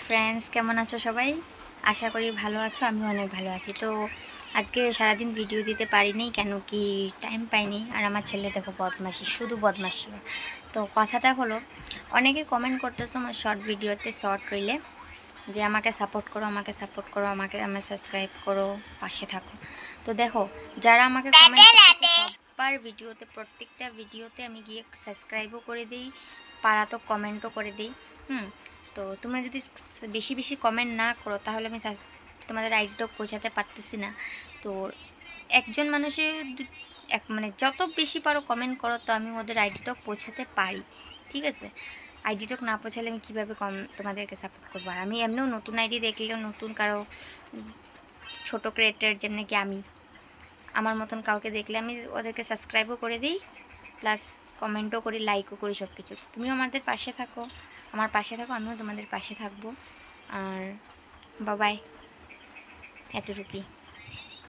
Friends, কেমন আছো সবাই? আশা করি ভালো আছো। আমি অনেক ভালো আছি। তো আজকে সারাদিন ভিডিও দিতে পারিনি, কেন কি টাইম পাইনি। আর আমার ছেলে দেখো বদমাশি, শুধু বদমাশি ওর। তো কথাটা হলো, অনেকে কমেন্ট করতেছো আমার শর্ট ভিডিওতে, শর্ট রিলে, যে আমাকে সাপোর্ট করো, আমাকে সাপোর্ট করো, আমাকে সাবস্ক্রাইব করো, পাশে থাকো। তো দেখো, যারা আমাকে কমেন্ট করতেছে সবার ভিডিওতে, প্রত্যেকটা ভিডিওতে আমি গিয়ে সাবস্ক্রাইবও করে দিই, পারা তো কমেন্টও করে দিই। তো তোমরা যদি বেশি বেশি কমেন্ট না করো তাহলে আমি তোমাদের আইডিটাও পৌঁছাতে পারতেছি না। তো একজন মানুষের মানে যত বেশি পারো কমেন্ট করো, তো আমি ওদের আইডিটাও পৌঁছাতে পারি। ঠিক আছে? আইডিটাও না পৌঁছালে আমি কীভাবে তোমাদেরকে সাপোর্ট করবো? আর আমি এমনিও নতুন আইডি দেখলেও, নতুন কারো ছোটো ক্রিয়েটার যেমন কি আমি, আমার মতন কাউকে দেখলে আমি ওদেরকে সাবস্ক্রাইবও করে দিই, প্লাস কমেন্টও করি, লাইকও করি, সব কিছু। তুমিও আমাদের পাশে থাকো, আমার পাশে থাকো, আমিও তোমাদের পাশে থাকবো। আর বাবাই, এতটুকুই।